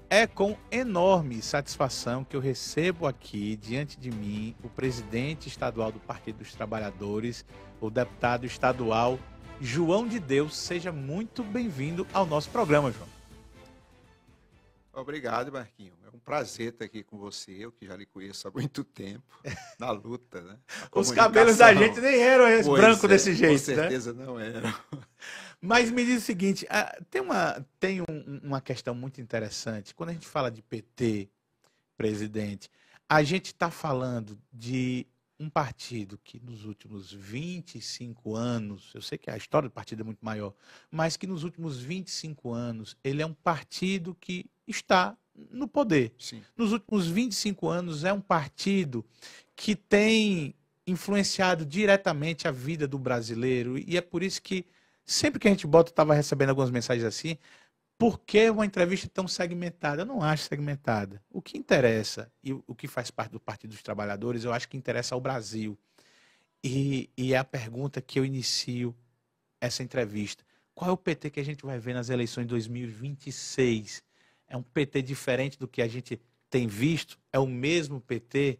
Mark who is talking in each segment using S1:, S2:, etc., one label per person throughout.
S1: É com enorme satisfação que eu recebo aqui, diante de mim, o presidente estadual do Partido dos Trabalhadores, o deputado estadual João de Deus. Seja muito bem-vindo ao nosso programa, João.
S2: Obrigado, Marquinho. É um prazer estar aqui com você, eu que já lhe conheço há muito tempo, na luta, né?
S1: Os cabelos da gente nem eram branco desse jeito,
S2: com certeza, né? Não eram.
S1: Mas me diz o seguinte, tem uma questão muito interessante. Quando a gente fala de PT, presidente, a gente está falando de um partido que nos últimos 25 anos, eu sei que a história do partido é muito maior, mas que nos últimos 25 anos ele é um partido que está no poder.
S2: Sim.
S1: Nos últimos 25 anos é um partido que tem influenciado diretamente a vida do brasileiro, e é por isso que sempre que a gente bota, eu estava recebendo algumas mensagens assim, por que uma entrevista tão segmentada? Eu não acho segmentada. O que interessa, e o que faz parte do Partido dos Trabalhadores, eu acho que interessa ao Brasil. E é a pergunta que eu inicio essa entrevista. Qual é o PT que a gente vai ver nas eleições de 2026? É um PT diferente do que a gente tem visto? É o mesmo PT?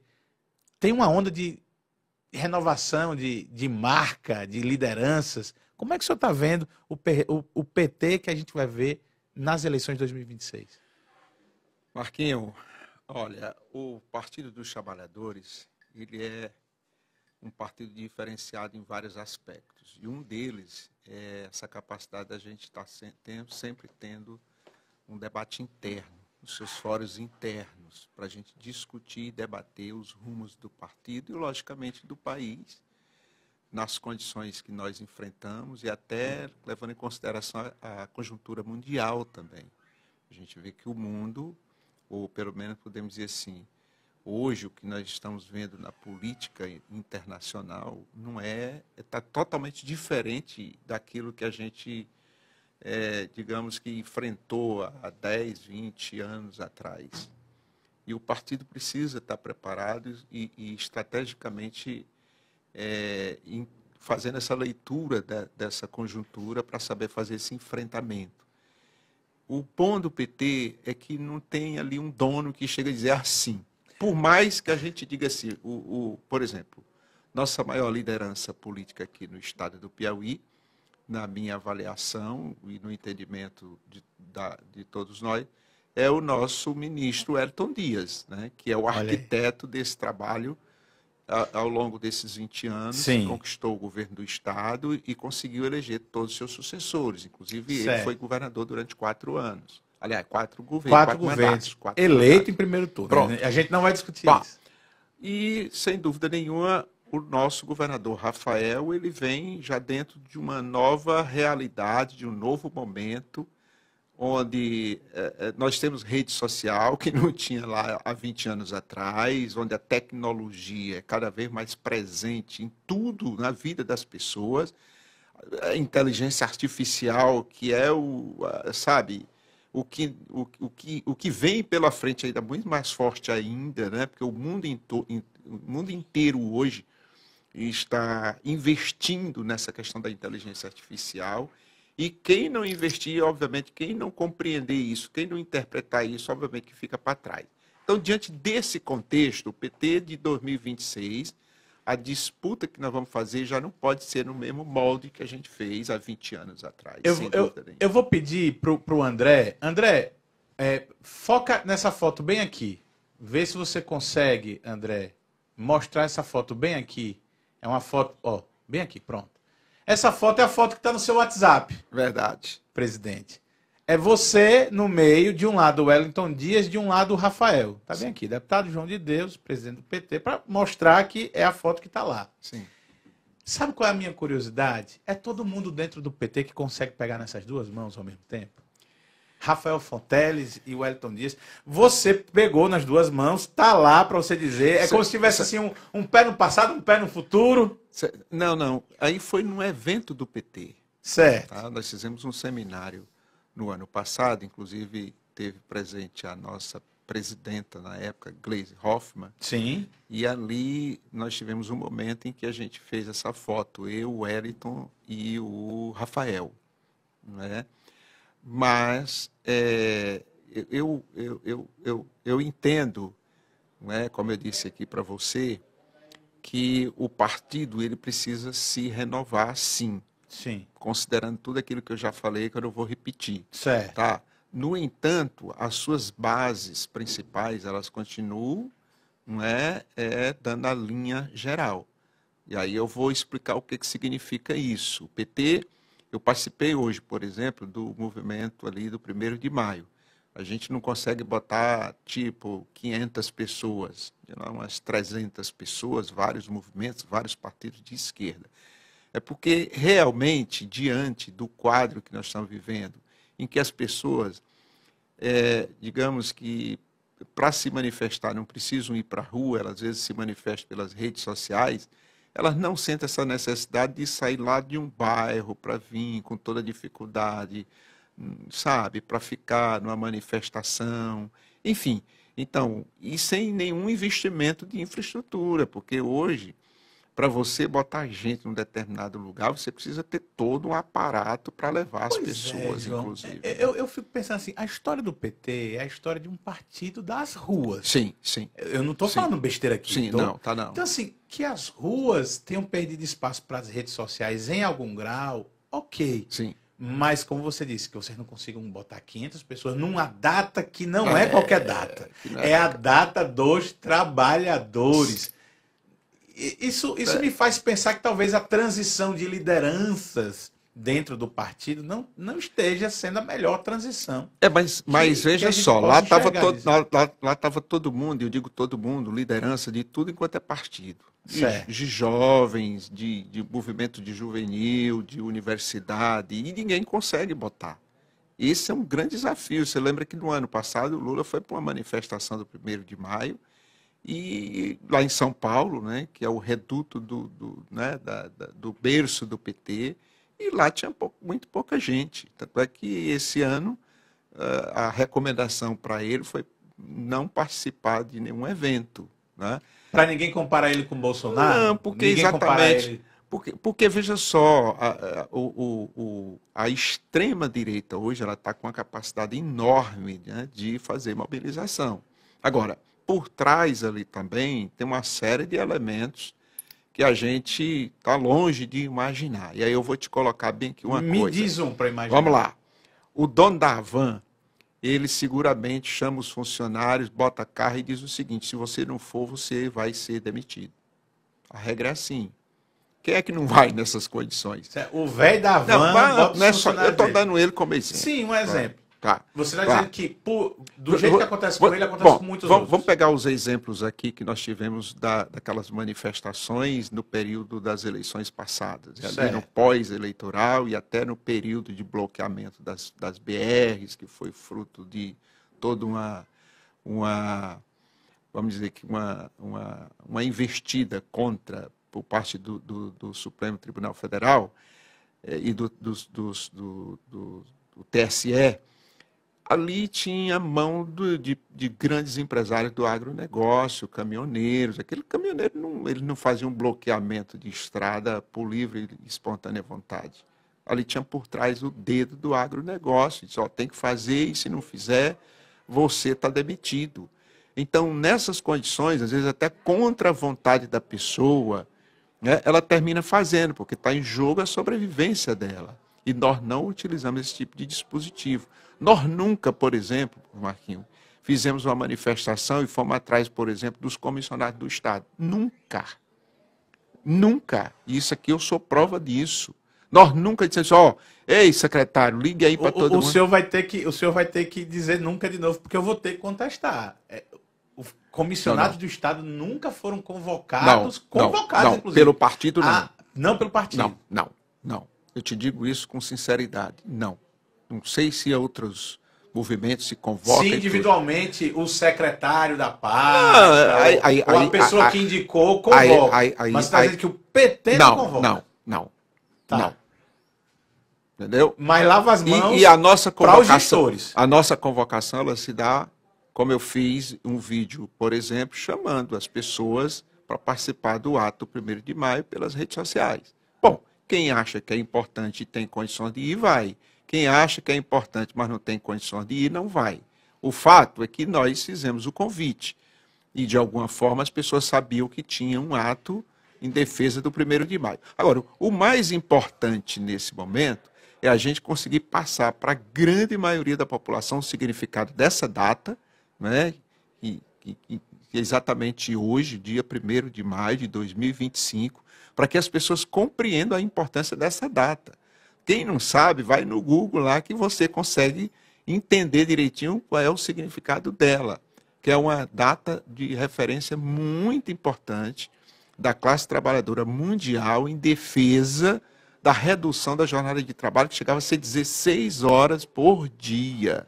S1: Tem uma onda de renovação de marca, de lideranças. Como é que o senhor está vendo o PT que a gente vai ver nas eleições de 2026?
S2: Marquinho, olha, o Partido dos Trabalhadores, ele é um partido diferenciado em vários aspectos. E um deles é essa capacidade da gente estar sempre tendo um debate interno, os seus fóruns internos, para a gente discutir e debater os rumos do partido e, logicamente, do país, nas condições que nós enfrentamos e até levando em consideração a conjuntura mundial também. A gente vê que o mundo, ou pelo menos podemos dizer assim, hoje o que nós estamos vendo na política internacional está totalmente diferente daquilo que a gente, digamos que enfrentou há 10, 20 anos atrás. E o partido precisa estar preparado e estrategicamente fazendo essa leitura dessa conjuntura para saber fazer esse enfrentamento. O bom do PT é que não tem ali um dono que chega a dizer assim. Por mais que a gente diga assim, por exemplo, nossa maior liderança política aqui no estado do Piauí, na minha avaliação e no entendimento de todos nós, é o nosso ministro Wellington Dias, né, que é o arquiteto desse trabalho ao longo desses 20 anos.
S1: Sim.
S2: Conquistou o governo do estado e conseguiu eleger todos os seus sucessores. Inclusive, ele foi governador durante 4 anos. Aliás, 4 governos.
S1: 4 governos. Eleito em primeiro turno. Né? A gente não vai discutir isso.
S2: E, sem dúvida nenhuma, o nosso governador Rafael, ele vem já dentro de uma nova realidade, de um novo momento, onde nós temos rede social, que não tinha lá há 20 anos atrás, onde a tecnologia é cada vez mais presente em tudo, na vida das pessoas, a inteligência artificial, que é o que vem pela frente ainda muito mais forte ainda, né? Porque o mundo inteiro hoje está investindo nessa questão da inteligência artificial. E quem não investir, obviamente, quem não compreender isso, quem não interpretar isso, obviamente que fica para trás. Então, diante desse contexto, o PT de 2026, a disputa que nós vamos fazer já não pode ser no mesmo molde que a gente fez há 20 anos atrás.
S1: Eu vou pedir para o André. André, foca nessa foto bem aqui. Vê se você consegue, André, mostrar essa foto bem aqui. É uma foto, bem aqui, pronto. Essa foto é a foto que está no seu WhatsApp.
S2: Verdade.
S1: Presidente. É você no meio, de um lado o Wellington Dias, de um lado o Rafael. Está bem aqui, deputado João de Deus, presidente do PT, para mostrar que é a foto que está lá.
S2: Sim.
S1: Sabe qual é a minha curiosidade? É todo mundo dentro do PT que consegue pegar nessas duas mãos ao mesmo tempo? Rafael Fonteles e Wellington Dias. Você pegou nas duas mãos, está lá para você dizer. É como se tivesse assim um pé no passado, um pé no futuro.
S2: Não. Aí foi num evento do PT.
S1: Certo.
S2: Tá? Nós fizemos um seminário no ano passado, inclusive teve presente a nossa presidenta na época, Gleisi Hoffmann.
S1: Sim.
S2: E ali nós tivemos um momento em que a gente fez essa foto, eu, o Wellington e o Rafael. Né? Mas eu entendo, não é, como eu disse aqui para você, que o partido ele precisa se renovar, sim.
S1: Sim.
S2: Considerando tudo aquilo que eu já falei, que eu não vou repetir.
S1: Certo.
S2: Tá? No entanto, as suas bases principais, elas continuam, não é, dando a linha geral. E aí eu vou explicar o que significa isso. O PT, eu participei hoje, por exemplo, do movimento ali do 1º de maio. A gente não consegue botar, tipo, 500 pessoas, umas 300 pessoas, vários movimentos, vários partidos de esquerda. É porque, realmente, diante do quadro que nós estamos vivendo, em que as pessoas, digamos que, para se manifestar, não precisam ir para a rua, elas às vezes se manifestam pelas redes sociais, elas não sentem essa necessidade de sair lá de um bairro para vir com toda a dificuldade, sabe, para ficar numa manifestação, enfim. Então, e sem nenhum investimento de infraestrutura, porque hoje, para você botar gente num determinado lugar, você precisa ter todo um aparato para levar as pessoas,
S1: João.
S2: inclusive.
S1: Eu fico pensando assim, a história do PT é a história de um partido das ruas.
S2: Sim, sim.
S1: Eu não estou falando besteira aqui.
S2: Sim, não, tá não.
S1: Então, assim, que as ruas tenham perdido espaço para as redes sociais em algum grau, ok.
S2: Sim.
S1: Mas, como você disse, que vocês não consigam botar 500 pessoas numa data que não é qualquer data. É a data dos trabalhadores. Isso me faz pensar que talvez a transição de lideranças dentro do partido não esteja sendo a melhor transição.
S2: Mas veja só, lá estava todo mundo, eu digo todo mundo, liderança de tudo enquanto é partido. De jovens, de movimento de juvenil, de universidade, e ninguém consegue botar. Esse é um grande desafio. Você lembra que no ano passado o Lula foi para uma manifestação do 1º de maio, e lá em São Paulo, né, que é o reduto do berço do PT, e lá tinha muito pouca gente. Tanto é que esse ano a recomendação para ele foi não participar de nenhum evento. Né?
S1: Para ninguém comparar ele com o Bolsonaro?
S2: Não, porque ninguém exatamente. Porque veja só, a extrema-direita hoje ela está com uma capacidade enorme, né, de fazer mobilização. Agora, por trás ali também tem uma série de elementos que a gente está longe de imaginar. E aí eu vou te colocar bem aqui uma coisa.
S1: Me diz um para imaginar.
S2: Vamos lá. O dono da Havan, ele seguramente chama os funcionários, bota carro e diz o seguinte: se você não for, você vai ser demitido. A regra é assim. Quem é que não vai nessas condições?
S1: O velho da Havan,
S2: não é só, eu estou dando ele como exemplo.
S1: Sim, um exemplo.
S2: Tá.
S1: Você está dizendo que, do jeito que acontece com ele, acontece com muitos outros.
S2: Vamos pegar os exemplos aqui que nós tivemos daquelas manifestações no período das eleições passadas, ali no pós-eleitoral e até no período de bloqueamento das BRs, que foi fruto de toda vamos dizer que uma investida contra, por parte do Supremo Tribunal Federal e do TSE. Ali tinha mão de grandes empresários do agronegócio, caminhoneiros. Aquele caminhoneiro ele não fazia um bloqueamento de estrada por livre e espontânea vontade. Ali tinha por trás o dedo do agronegócio. Disse, tem que fazer e se não fizer, você está demitido. Então, nessas condições, às vezes até contra a vontade da pessoa, né, ela termina fazendo, porque está em jogo a sobrevivência dela. E nós não utilizamos esse tipo de dispositivo. Nós nunca, por exemplo, Marquinhos, fizemos uma manifestação e fomos atrás, por exemplo, dos comissionados do Estado. Nunca. Nunca. E isso aqui eu sou prova disso. Nós nunca dissemos, ei, secretário, ligue aí para todo mundo.
S1: O senhor vai ter que dizer nunca de novo, porque eu vou ter que contestar. Os comissionados do Estado nunca foram convocados, inclusive.
S2: Pelo partido não.
S1: Não pelo partido.
S2: Não. Eu te digo isso com sinceridade. Não sei se outros movimentos se convocam.
S1: Se individualmente o secretário da pasta, ou a pessoa que indicou, convoca. Mas você está dizendo que o PT não convoca.
S2: Não. Entendeu?
S1: Mas lava as mãos
S2: e a nossa
S1: para os gestores.
S2: A nossa convocação ela se dá, como eu fiz um vídeo, por exemplo, chamando as pessoas para participar do ato do 1º de maio pelas redes sociais. Bom, quem acha que é importante e tem condições de ir, vai. Quem acha que é importante, mas não tem condições de ir, não vai. O fato é que nós fizemos o convite e, de alguma forma, as pessoas sabiam que tinha um ato em defesa do 1º de maio. Agora, o mais importante nesse momento é a gente conseguir passar para a grande maioria da população o significado dessa data, né? E exatamente hoje, dia 1º de maio de 2025, para que as pessoas compreendam a importância dessa data. Quem não sabe, vai no Google lá que você consegue entender direitinho qual é o significado dela, que é uma data de referência muito importante da classe trabalhadora mundial em defesa da redução da jornada de trabalho, que chegava a ser 16 horas por dia.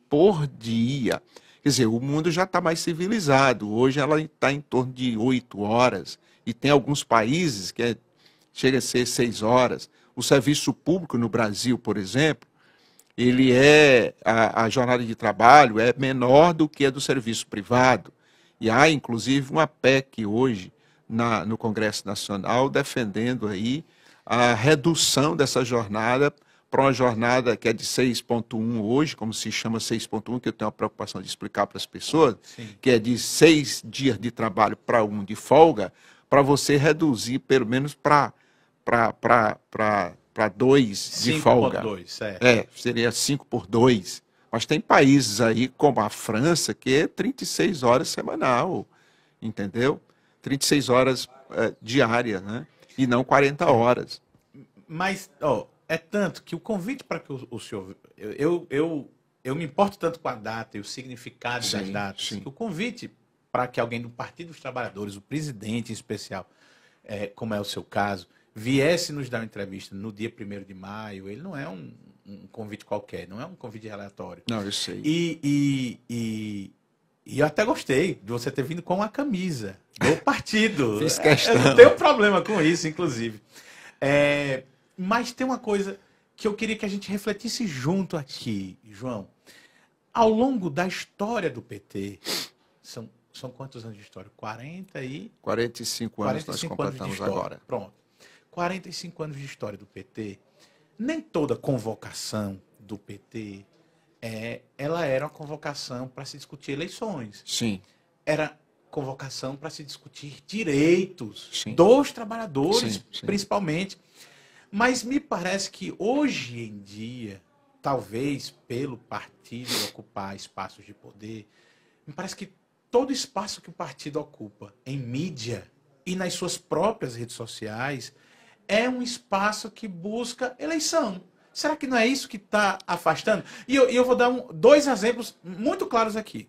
S2: Por dia. Quer dizer, o mundo já está mais civilizado. Hoje ela está em torno de 8 horas. E tem alguns países que chega a ser 6 horas. O serviço público no Brasil, por exemplo, ele a jornada de trabalho é menor do que a do serviço privado. E há, inclusive, uma PEC hoje no Congresso Nacional defendendo aí a redução dessa jornada para uma jornada que é de 6,1 hoje, como se chama 6,1, que eu tenho a preocupação de explicar para as pessoas, sim, que é de 6 dias de trabalho para 1 de folga, para você reduzir pelo menos para 2 de folga.
S1: 5 por 2,
S2: seria 5 por 2. Mas tem países aí, como a França, que é 36 horas semanal, entendeu? 36 horas diárias, né? E não 40 horas.
S1: Mas, é tanto que o convite para que o senhor... Eu me importo tanto com a data e o significado das datas, sim, que o convite para que alguém do Partido dos Trabalhadores, o presidente em especial, como é o seu caso, viesse nos dar uma entrevista no dia 1º de maio, ele não é um convite qualquer, não é um convite aleatório.
S2: Não, eu sei.
S1: E eu até gostei de você ter vindo com a camisa do partido.
S2: Fiz questão.
S1: Eu não tenho problema com isso, inclusive. Mas tem uma coisa que eu queria que a gente refletisse junto aqui, João. Ao longo da história do PT, são quantos anos de história?
S2: 45 anos nós completamos agora.
S1: Pronto. 45 anos de história do PT. Nem toda convocação do PT ela era uma convocação para se discutir eleições.
S2: Sim.
S1: Era convocação para se discutir direitos, sim, dos trabalhadores, sim, sim, principalmente. Mas me parece que hoje em dia, talvez pelo partido ocupar espaços de poder, me parece que todo espaço que o partido ocupa em mídia e nas suas próprias redes sociais é um espaço que busca eleição. Será que não é isso que está afastando? E eu vou dar 2 exemplos muito claros aqui.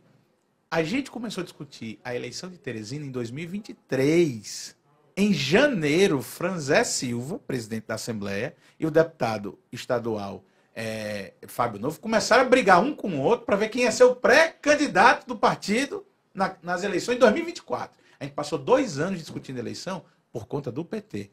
S1: A gente começou a discutir a eleição de Teresina em 2023. Em janeiro, Franzé Silva, presidente da Assembleia, e o deputado estadual Fábio Novo começaram a brigar um com o outro para ver quem ia ser o pré-candidato do partido nas eleições de 2024. A gente passou 2 anos discutindo a eleição por conta do PT.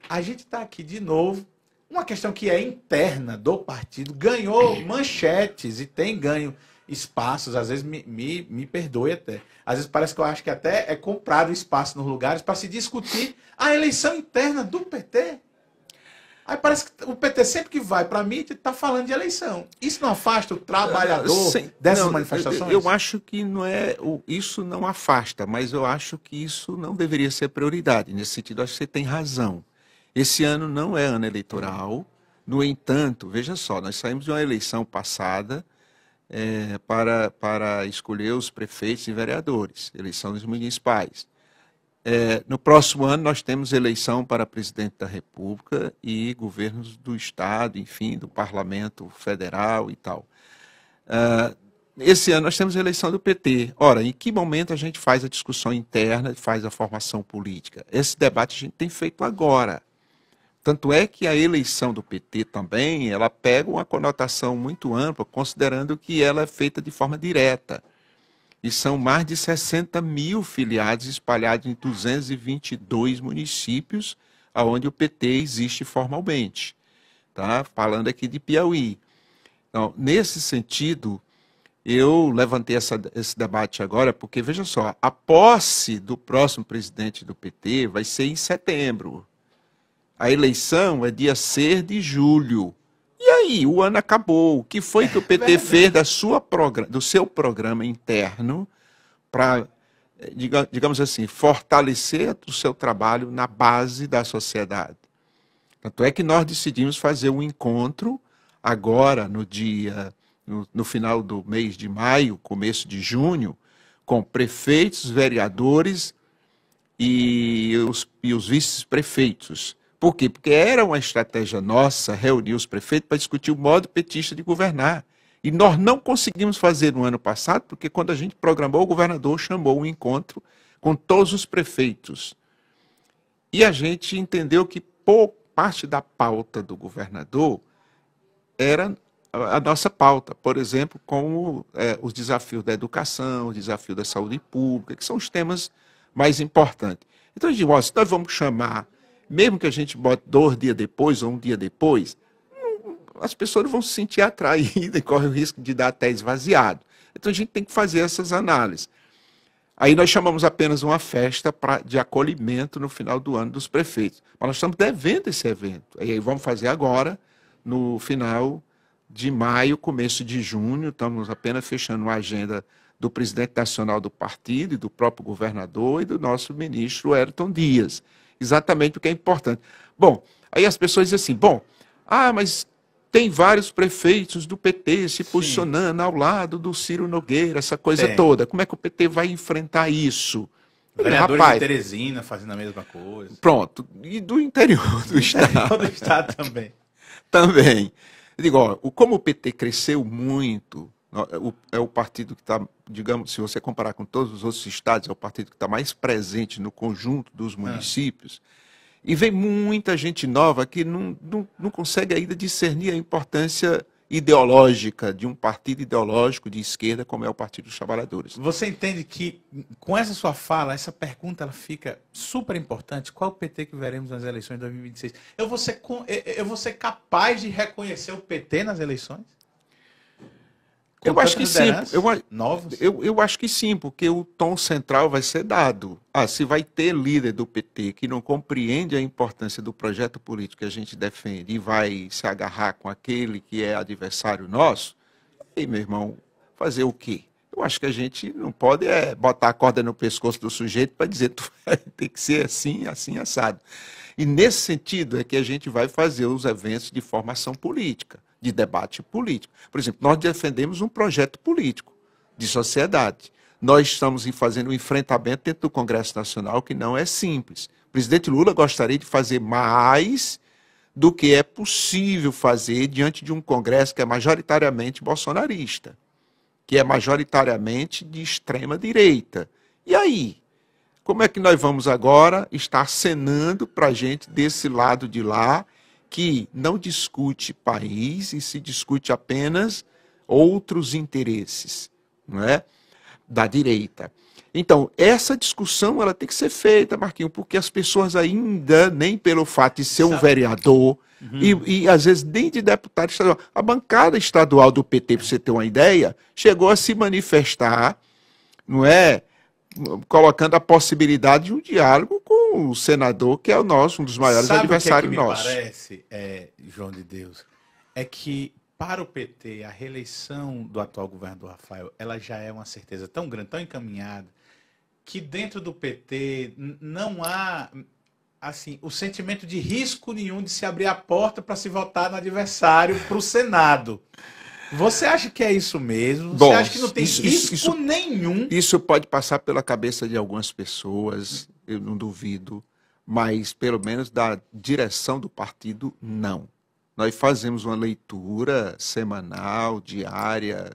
S1: A gente está aqui de novo. Uma questão que é interna do partido, ganhou manchetes e tem ganho espaços, às vezes me perdoe até. Às vezes parece que eu acho que até é comprado espaço nos lugares para se discutir a eleição interna do PT. Aí parece que o PT sempre que vai para a mídia está falando de eleição. Isso não afasta o trabalhador dessas manifestações?
S2: Eu acho que não isso não afasta, mas eu acho que isso não deveria ser prioridade. Nesse sentido, acho que você tem razão. Esse ano não é ano eleitoral. No entanto, veja só, nós saímos de uma eleição passada para escolher os prefeitos e vereadores, eleição dos municipais. No próximo ano nós temos eleição para presidente da República e governos do Estado, enfim, do Parlamento Federal e tal. Esse ano nós temos a eleição do PT. Ora, em que momento a gente faz a discussão interna, faz a formação política? Esse debate a gente tem feito agora. Tanto é que a eleição do PT também, ela pega uma conotação muito ampla, considerando que ela é feita de forma direta. E são mais de 60 mil filiados espalhados em 222 municípios, onde o PT existe formalmente. Tá? Falando aqui de Piauí. Então, nesse sentido, eu levantei esse debate agora, porque, veja só, a posse do próximo presidente do PT vai ser em setembro. A eleição é dia 6 de julho. E aí, o ano acabou. O que foi que o PT fez do seu programa interno para, digamos assim, fortalecer o seu trabalho na base da sociedade? Tanto é que nós decidimos fazer um encontro agora, no final do mês de maio, começo de junho, com prefeitos, vereadores e os vice-prefeitos. Por quê? Porque era uma estratégia nossa reunir os prefeitos para discutir o modo petista de governar. E nós não conseguimos fazer no ano passado, porque quando a gente programou, o governador chamou um encontro com todos os prefeitos. E a gente entendeu que parte da pauta do governador era a nossa pauta, por exemplo, como os desafios da educação, o desafio da saúde pública, que são os temas mais importantes. Então a gente disse, se nós vamos chamar, mesmo que a gente bote 2 dias depois ou 1 dia depois, as pessoas vão se sentir atraídas e correm o risco de dar até esvaziado. Então a gente tem que fazer essas análises. Aí nós chamamos apenas uma festa de acolhimento no final do ano dos prefeitos. Mas nós estamos devendo esse evento. E aí vamos fazer agora, no final de maio, começo de junho. Estamos apenas fechando uma agenda do presidente nacional do partido, e do próprio governador e do nosso ministro Wellington Dias. Exatamente o que é importante. Bom, aí as pessoas dizem assim, mas tem vários prefeitos do PT se posicionando ao lado do Ciro Nogueira, essa coisa toda. Como é que o PT vai enfrentar isso?
S1: Vereadores de Teresina fazendo a mesma coisa.
S2: Pronto. E do interior do Estado.
S1: Do Estado também.
S2: Também. Eu digo, como o PT cresceu muito, é o partido que está, digamos, se você comparar com todos os outros estados, é o partido que está mais presente no conjunto dos municípios. E vem muita gente nova que não consegue ainda discernir a importância ideológica de um partido ideológico de esquerda como é o Partido dos Trabalhadores.
S1: Você entende que, com essa sua fala, essa pergunta ela fica super importante? Qual o PT que veremos nas eleições de 2026? Eu vou ser capaz de reconhecer o PT nas eleições?
S2: Eu acho que sim. Eu acho que sim, porque o tom central vai ser dado. Se vai ter líder do PT que não compreende a importância do projeto político que a gente defende e vai se agarrar com aquele que é adversário nosso, aí, meu irmão, fazer o quê? Eu acho que a gente não pode botar a corda no pescoço do sujeito para dizer que tem que ser assim, assim, assado. E nesse sentido é que a gente vai fazer os eventos de formação política, de debate político. Por exemplo, nós defendemos um projeto político de sociedade. Nós estamos fazendo um enfrentamento dentro do Congresso Nacional que não é simples. O presidente Lula gostaria de fazer mais do que é possível fazer diante de um Congresso que é majoritariamente bolsonarista, que é majoritariamente de extrema direita. E aí? Como é que nós vamos agora estar acenando para a gente desse lado de lá, que não discute país e se discute apenas outros interesses, não é? Da direita. Então, essa discussão ela tem que ser feita, Marquinhos, porque as pessoas ainda, nem pelo fato de ser um vereador, e às vezes nem de deputado estadual, a bancada estadual do PT, para você ter uma ideia, chegou a se manifestar, não é? Colocando a possibilidade de um diálogo com o senador, que é o nosso, um dos maiores adversários nossos.
S1: Sabe o que me parece, João de Deus? É que, para o PT, a reeleição do atual governador Rafael, ela já é uma certeza tão grande, tão encaminhada, que dentro do PT não há assim, o sentimento de risco nenhum de se abrir a porta para se votar no adversário para o Senado. Você acha que é isso mesmo? Você acha que não tem risco nenhum?
S2: Isso pode passar pela cabeça de algumas pessoas, eu não duvido, mas pelo menos da direção do partido, não. Nós fazemos uma leitura semanal, diária,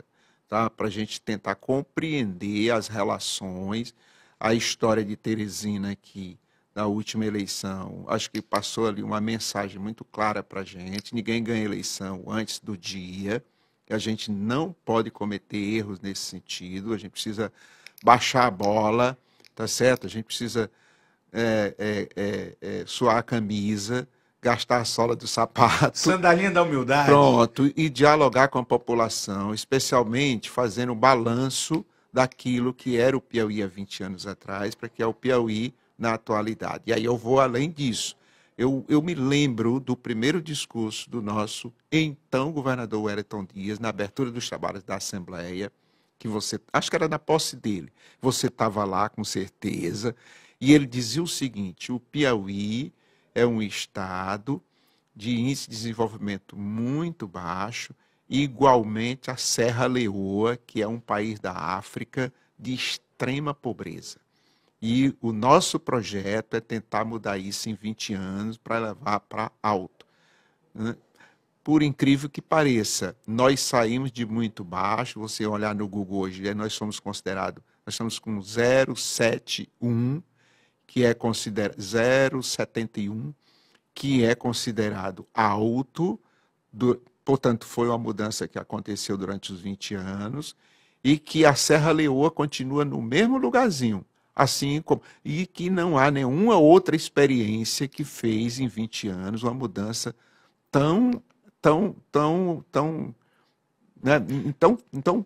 S2: tá? Para a gente tentar compreender as relações, a história de Teresina aqui, na última eleição. Acho que passou ali uma mensagem muito clara para a gente. Ninguém ganha eleição antes do dia. A gente não pode cometer erros nesse sentido, a gente precisa baixar a bola, tá certo? A gente precisa suar a camisa, gastar a sola do sapato.
S1: Sandalinha da humildade.
S2: Pronto, e dialogar com a população, especialmente fazendo um balanço daquilo que era o Piauí há 20 anos atrás, para que é o Piauí na atualidade. E aí eu vou além disso. Eu me lembro do primeiro discurso do nosso então governador Wellington Dias, na abertura dos trabalhos da Assembleia, que você, acho que era na posse dele, você estava lá com certeza, e ele dizia o seguinte: o Piauí é um estado de índice de desenvolvimento muito baixo, e igualmente a Serra Leoa, que é um país da África de extrema pobreza. E o nosso projeto é tentar mudar isso em 20 anos para levar para alto. Por incrível que pareça, nós saímos de muito baixo. Você olhar no Google hoje, nós somos considerados, nós estamos com 0,71, que é considerado 0,71, que é considerado alto, portanto, foi uma mudança que aconteceu durante os 20 anos, e que a Serra Leoa continua no mesmo lugarzinho, assim como, e que não há nenhuma outra experiência que fez em 20 anos uma mudança tão, né, em tão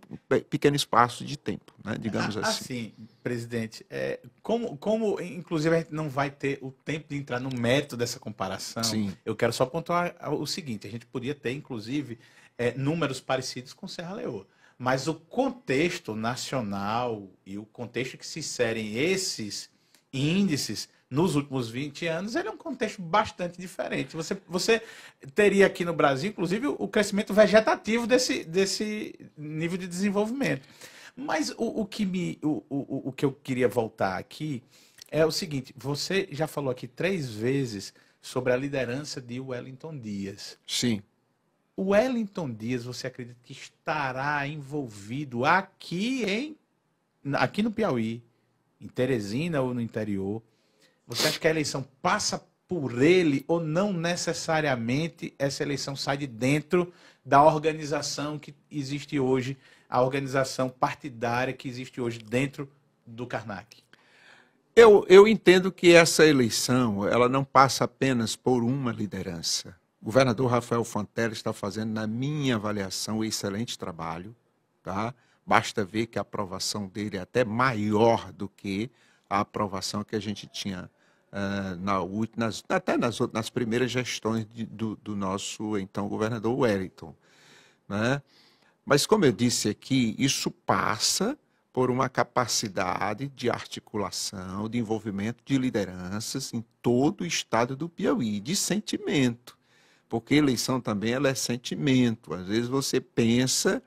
S2: pequeno espaço de tempo, né, digamos assim.
S1: Assim, presidente, como inclusive a gente não vai ter o tempo de entrar no mérito dessa comparação,
S2: Sim.
S1: eu quero só pontuar o seguinte: a gente podia ter, inclusive, números parecidos com Serra Leoa, mas o contexto nacional e o contexto que se inserem esses índices nos últimos 20 anos, ele é um contexto bastante diferente. Você teria aqui no Brasil, inclusive, o crescimento vegetativo desse nível de desenvolvimento. Mas o que eu queria voltar aqui é o seguinte: você já falou aqui 3 vezes sobre a liderança de Wellington Dias.
S2: Sim.
S1: O Wellington Dias, você acredita que estará envolvido aqui no Piauí, em Teresina ou no interior? Você acha que a eleição passa por ele ou não necessariamente essa eleição sai de dentro da organização que existe hoje, a organização partidária que existe hoje dentro do Karnak?
S2: Eu entendo que essa eleição ela não passa apenas por uma liderança. O governador Rafael Fontella está fazendo, na minha avaliação, um excelente trabalho. Tá? Basta ver que a aprovação dele é até maior do que a aprovação que a gente tinha até nas primeiras gestões do nosso então governador Wellington. Né? Mas, como eu disse aqui, isso passa por uma capacidade de articulação, de envolvimento de lideranças em todo o estado do Piauí, de sentimento. Porque eleição também ela é sentimento. Às vezes você pensa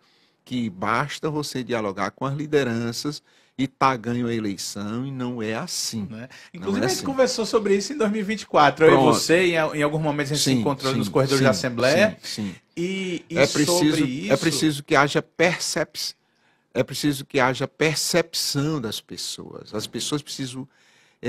S2: que basta você dialogar com as lideranças e tá ganho a eleição, e não é assim.
S1: Né? Inclusive,
S2: é
S1: a gente
S2: assim.
S1: Conversou sobre isso em 2024. Eu e você, em alguns momentos, a gente se encontrou nos corredores da Assembleia.
S2: Sim.
S1: E
S2: Preciso,
S1: sobre isso...
S2: é preciso que haja percepção. É preciso que haja percepção das pessoas. As pessoas precisam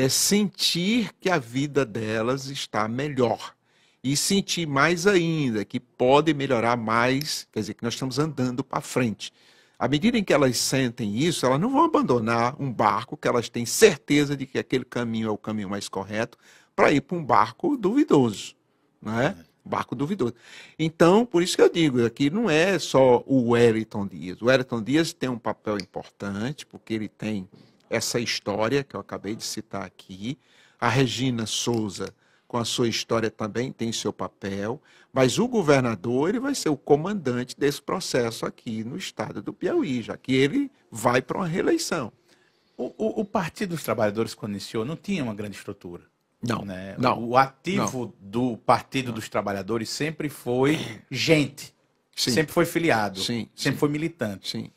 S2: sentir que a vida delas está melhor. E sentir mais ainda que pode melhorar mais, quer dizer, que nós estamos andando para frente. À medida em que elas sentem isso, elas não vão abandonar um barco que elas têm certeza de que aquele caminho é o caminho mais correto para ir para um barco duvidoso, não é? Barco duvidoso. Então, por isso que eu digo, aqui não é só o Wellington Dias. O Wellington Dias tem um papel importante, porque ele tem essa história que eu acabei de citar aqui. A Regina Souza, com a sua história, também tem seu papel, mas o governador ele vai ser o comandante desse processo aqui no estado do Piauí, já que ele vai para uma reeleição.
S1: O Partido dos Trabalhadores, quando iniciou, não tinha uma grande estrutura.
S2: Não,
S1: né?
S2: não.
S1: O ativo do Partido dos Trabalhadores sempre foi gente, sempre foi filiado, sempre foi militante.
S2: Sim.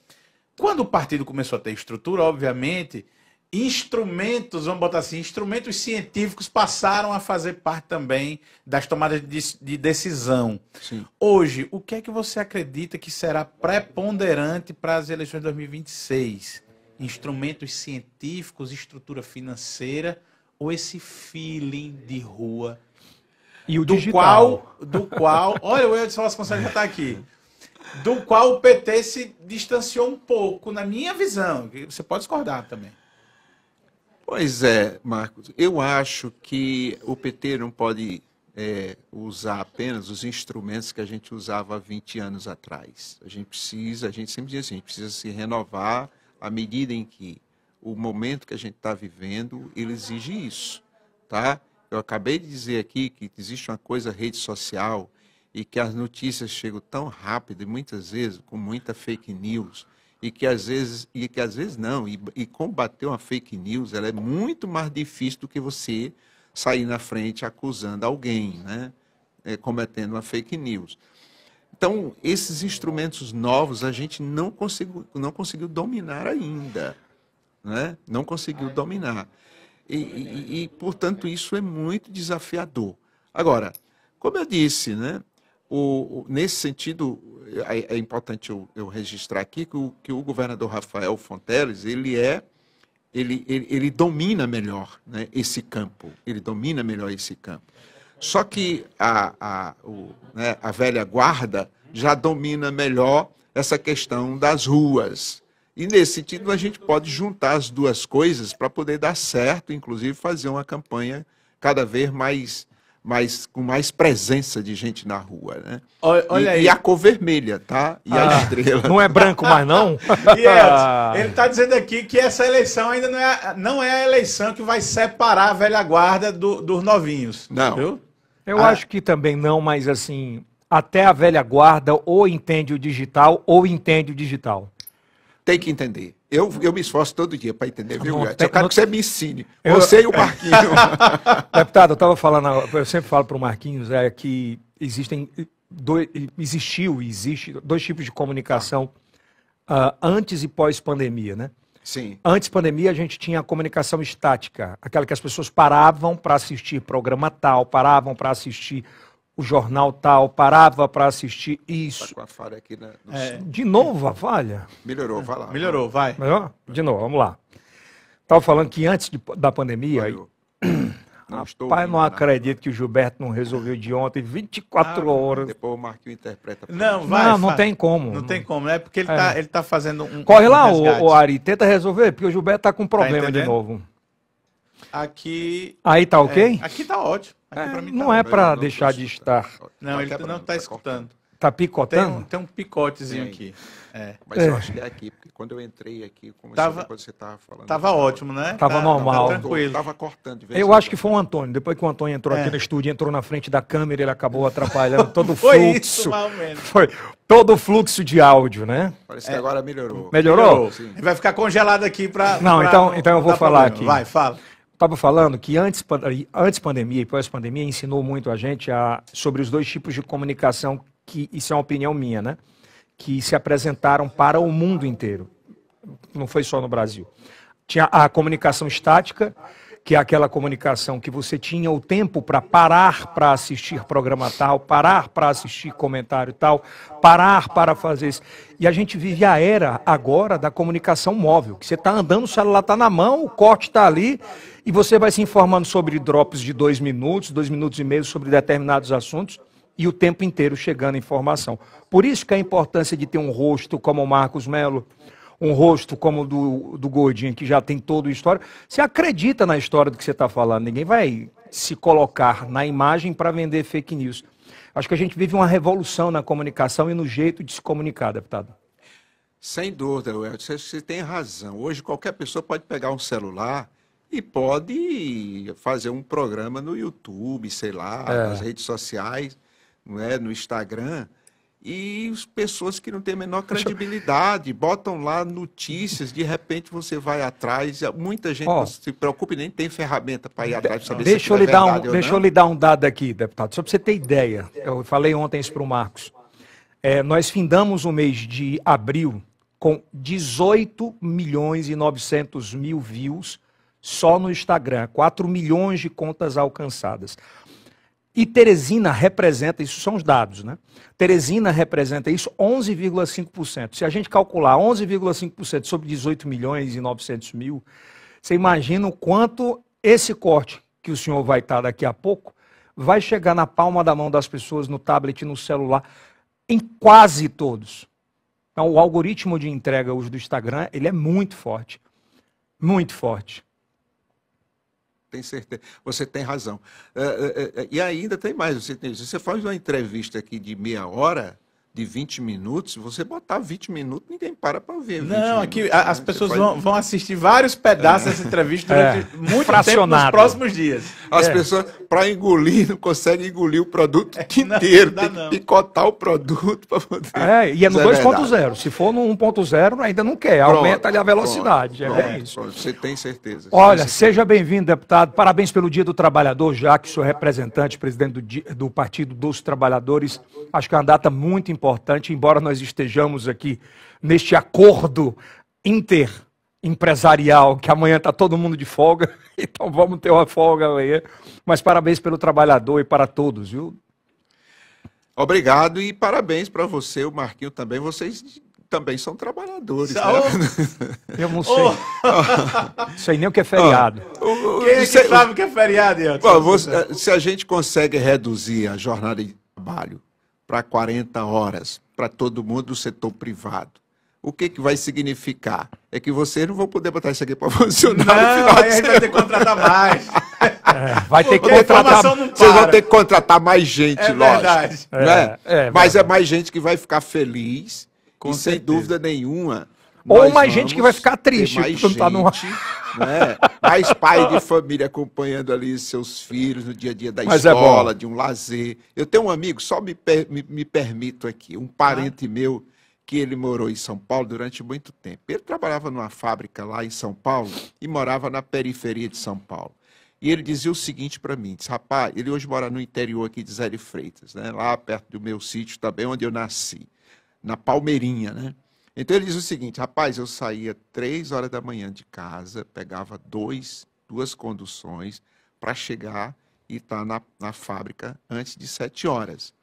S1: Quando o partido começou a ter estrutura, obviamente, instrumentos, vamos botar assim, instrumentos científicos passaram a fazer parte também das tomadas de decisão.
S2: Sim.
S1: Hoje, o que é que você acredita que será preponderante para as eleições de 2026? Instrumentos científicos, estrutura financeira ou esse feeling de rua?
S3: E o digital.
S1: Do qual, olha, o Edson Vasconcelos já está aqui. Do qual o PT se distanciou um pouco, na minha visão. Você pode discordar também.
S2: Pois é, Marcos. Eu acho que o PT não pode usar apenas os instrumentos que a gente usava há 20 anos atrás. A gente sempre diz assim, a gente precisa se renovar à medida em que o momento que a gente está vivendo, ele exige isso, tá? Eu acabei de dizer aqui que existe uma coisa, rede social, e que as notícias chegam tão rápido e muitas vezes com muita fake news, e que às vezes não, e combater uma fake news, ela é muito mais difícil do que você sair na frente acusando alguém, né? Cometendo uma fake news. Então, esses instrumentos novos a gente não conseguiu dominar ainda, né? Não conseguiu dominar. Portanto, isso é muito desafiador. Agora, como eu disse, né? Nesse sentido, é importante eu registrar aqui que o governador Rafael Fonteles, ele domina melhor, né, esse campo. Ele domina melhor esse campo. Só que a velha guarda já domina melhor essa questão das ruas. E, nesse sentido, a gente pode juntar as duas coisas para poder dar certo, inclusive fazer uma campanha cada vez com mais presença de gente na rua, né?
S1: Olha aí.
S2: E a cor vermelha, tá? E a estrela.
S3: Não é branco mais, não?
S1: Ele está dizendo aqui que essa eleição ainda não é a eleição que vai separar a velha guarda dos novinhos.
S2: Não.
S1: Viu?
S3: Eu acho que também não, mas assim, até a velha guarda ou entende o digital ou entende o digital.
S2: Tem que entender. Eu me esforço todo dia para entender, viu, Gretchen? Eu
S3: não,
S2: quero que você me ensine. Você e o Marquinhos.
S3: Deputado, eu estava falando, eu sempre falo para o Marquinhos, que existe dois tipos de comunicação antes e pós-pandemia, né?
S2: Sim.
S3: Antes pandemia, a gente tinha a comunicação estática, aquela que as pessoas paravam para assistir programa tal, paravam para assistir o jornal tal, parava para assistir isso.
S2: Está com a falha aqui no
S3: De novo a falha?
S2: Melhorou, vai lá.
S1: Melhorou, vai.
S3: Melhor? De novo, vamos lá. Estava falando que antes da pandemia... Rapaz, não acredito que o Gilberto não resolveu de ontem, 24 horas.
S2: Depois o Marquinhos interpreta.
S3: Não tem como.
S1: Não tem como, é porque ele tá fazendo um.
S3: Corre lá, o Ari, tenta resolver, porque o Gilberto tá com problema de novo.
S1: Aqui.
S3: Aí tá ok?
S1: Aqui tá ótimo. Aqui pra mim
S3: não
S1: tá
S3: é
S1: ótimo.
S3: para deixar de estar.
S1: Não, ele não tá escutando.
S3: Tá picotando?
S1: Tem um picotezinho aqui.
S2: Mas eu acho que é aqui, porque quando eu entrei aqui, começou depois você estava falando.
S1: Tava ótimo, né?
S3: Tava normal.
S1: Tá tranquilo.
S2: Tava cortando.
S3: Eu acho que foi o Antônio. Depois que o Antônio entrou aqui no estúdio, entrou na frente da câmera, ele acabou atrapalhando todo o
S1: Foi
S3: fluxo.
S1: isso, mais ou menos.
S3: Foi todo o fluxo de áudio, né?
S2: Parece que agora melhorou.
S3: Melhorou?
S1: Ele vai ficar congelado aqui para.
S3: Não, então eu vou falar aqui.
S1: Vai, fala.
S3: Estava falando que antes pandemia e pós-pandemia ensinou muito a gente sobre os dois tipos de comunicação, que isso é uma opinião minha, né? Que se apresentaram para o mundo inteiro. Não foi só no Brasil. Tinha a comunicação estática, que é aquela comunicação que você tinha o tempo para parar para assistir programa tal, parar para assistir comentário tal, parar para fazer isso. E a gente vive a era agora da comunicação móvel, que você está andando, o celular está na mão, o corte está ali, e você vai se informando sobre drops de 2 minutos e meio sobre determinados assuntos, e o tempo inteiro chegando a informação. Por isso que a importância de ter um rosto como o Marcos Melo, um rosto como o do Gordinho, que já tem toda a história. Você acredita na história do que você está falando. Ninguém vai se colocar na imagem para vender fake news. Acho que a gente vive uma revolução na comunicação e no jeito de se comunicar, deputado.
S2: Sem dúvida, Welton, você tem razão. Hoje qualquer pessoa pode pegar um celular e pode fazer um programa no YouTube, sei lá, nas redes sociais, não é, no Instagram. E as pessoas que não têm a menor credibilidade botam lá notícias, de repente você vai atrás, muita gente não se preocupa e nem tem ferramenta para ir atrás para saber se é verdade ou não.
S3: Deixa eu lhe dar um dado aqui, deputado, só para você ter ideia. Eu falei ontem isso para o Marcos. Nós findamos o mês de abril com 18.900.000 views só no Instagram, 4 milhões de contas alcançadas. E Teresina representa, isso são os dados, né? Teresina representa isso 11,5%. Se a gente calcular 11,5% sobre 18.900.000, você imagina o quanto esse corte que o senhor vai estar daqui a pouco vai chegar na palma da mão das pessoas, no tablet, no celular, em quase todos. Então, o algoritmo de entrega hoje do Instagram, ele é muito forte. Muito forte.
S2: Tem certeza. Você tem razão. E ainda tem mais. Você faz uma entrevista aqui de meia hora, de 20 minutos, se você botar 20 minutos, ninguém para ver 20
S1: Não,
S2: minutos.
S1: aqui
S2: Né?
S1: as pessoas vão assistir vários pedaços dessa entrevista durante muito tempo nos
S3: Fracionado.
S1: próximos dias.
S2: As pessoas, para engolir, não conseguem engolir o produto inteiro.
S1: não dá
S2: Tem
S1: não.
S2: que picotar o produto para poder...
S3: E é no
S2: Isso
S3: 2.0. Se for no 1.0, ainda não quer. Aumenta ali a velocidade.
S2: Pronto,
S3: É isso.
S2: pronto, você tem certeza.
S3: Olha, seja bem-vindo, deputado. Parabéns pelo Dia do Trabalhador, já que sou representante, presidente do Partido dos Trabalhadores. Acho que é uma data muito importante, embora nós estejamos aqui neste acordo interempresarial, que amanhã está todo mundo de folga, então vamos ter uma folga amanhã. Mas parabéns pelo trabalhador e para todos, viu?
S2: Obrigado e parabéns para você, o Marquinho também. Vocês também são trabalhadores. Né?
S3: Eu não sei. Sei nem o que é feriado.
S1: Quem é que sabe o que é feriado, Elton?
S2: Se a gente consegue reduzir a jornada de trabalho para 40 horas para todo mundo do setor privado, o que vai significar? É que vocês não vão poder botar isso aqui para funcionar no final
S1: aí a gente vai ter que contratar mais.
S3: Vai ter que
S1: Porque a
S3: contratar.
S1: informação não
S2: Vocês vão
S1: para.
S2: ter que contratar mais gente,
S1: É
S2: lógico.
S1: verdade.
S2: Né?
S3: É
S2: Mas é
S3: verdade.
S2: mais gente que vai ficar feliz
S1: Com
S2: e, sem
S1: certeza.
S2: dúvida nenhuma,
S3: Ou
S2: nós
S3: mais gente que vai
S2: vamos
S3: ficar triste,
S2: ter mais
S3: porque não tá numa-
S2: gente, né? Mais pai de família acompanhando ali seus filhos no dia a dia da
S3: Mas é
S2: escola,
S3: bom.
S2: de um lazer. Eu tenho um amigo, só me permito aqui, um parente meu que ele morou em São Paulo durante muito tempo. Ele trabalhava numa fábrica lá em São Paulo e morava na periferia de São Paulo. E ele dizia o seguinte para mim, disse, rapaz, ele hoje mora no interior aqui de Zé de Freitas, né? Lá perto do meu sítio também, onde eu nasci, na Palmeirinha, né? Então ele diz o seguinte, rapaz, eu saía 3 horas da manhã de casa, pegava duas conduções para chegar e estar na fábrica antes de 7 horas.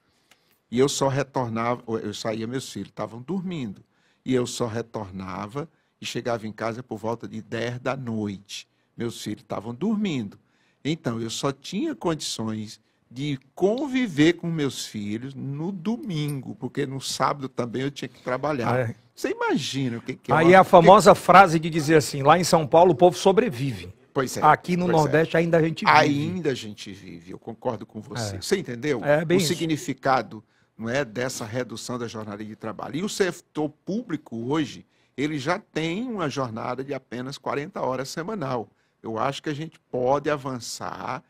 S2: E eu só retornava, eu saía, meus filhos estavam dormindo, e eu só retornava e chegava em casa por volta de 10 da noite. Meus filhos estavam dormindo. Então, eu só tinha condições de conviver com meus filhos no domingo, porque no sábado também eu tinha que trabalhar. Você imagina o que é?
S3: Aí a famosa frase de dizer assim, lá em São Paulo o povo sobrevive.
S2: Pois é.
S3: Aqui no
S2: pois
S3: Nordeste ainda a gente vive.
S2: Ainda a gente vive, eu concordo com você. Você entendeu?
S3: É bem
S2: o
S3: isso.
S2: significado, não é, dessa redução da jornada de trabalho. E o setor público hoje, ele já tem uma jornada de apenas 40 horas semanal. Eu acho que a gente pode avançar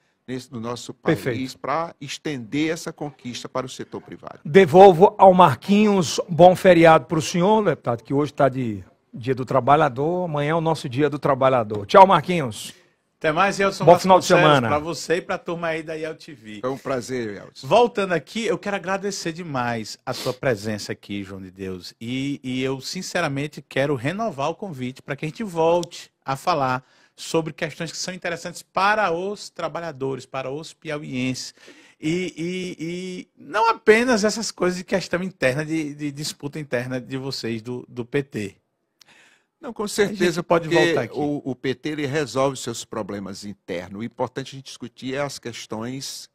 S2: no nosso país para estender essa conquista para o setor privado.
S3: Devolvo ao Marquinhos, bom feriado para o senhor, deputado, que hoje está de Dia do Trabalhador, amanhã é o nosso Dia do Trabalhador. Tchau, Marquinhos.
S1: Até mais, Elton.
S3: Bom final de semana.
S1: Para você e para a turma aí da IELTV.
S2: Foi um prazer, Elton.
S1: Voltando aqui, eu quero agradecer demais a sua presença aqui, João de Deus. E eu, sinceramente, quero renovar o convite para que a gente volte a falar sobre questões que são interessantes para os trabalhadores, para os piauienses. E não apenas essas coisas de questão interna, de disputa interna de vocês do PT.
S2: Não, com certeza,
S1: pode
S2: porque
S1: voltar aqui.
S2: o PT ele resolve seus problemas internos. O importante a gente discutir é as questões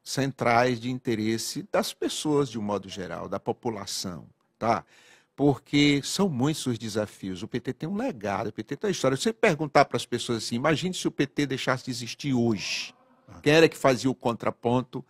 S2: centrais de interesse das pessoas, de um modo geral, da população, tá? Porque são muitos os desafios. O PT tem um legado, o PT tem uma história. Você perguntar para as pessoas assim, imagine se o PT deixasse de existir hoje. Quem era que fazia o contraponto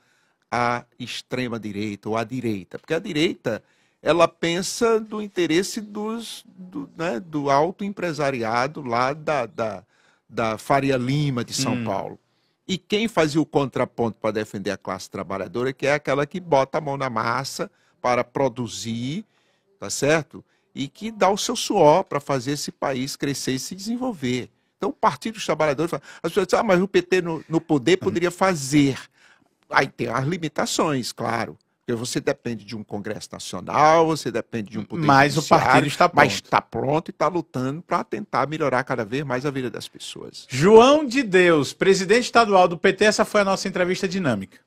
S2: à extrema-direita ou à direita? Porque a direita, ela pensa do interesse do alto empresariado lá da Faria Lima de São Paulo. E quem fazia o contraponto para defender a classe trabalhadora, que é aquela que bota a mão na massa para produzir, tá certo? E que dá o seu suor para fazer esse país crescer e se desenvolver. Então, o Partido dos Trabalhadores, as pessoas dizem, mas o PT no poder poderia fazer. Aí tem as limitações, claro. Porque você depende de um Congresso Nacional, você depende de um poder
S1: Mas
S2: judiciário,
S1: o partido está pronto.
S2: Mas está pronto e está lutando para tentar melhorar cada vez mais a vida das pessoas.
S1: João de Deus, presidente estadual do PT, essa foi a nossa entrevista dinâmica.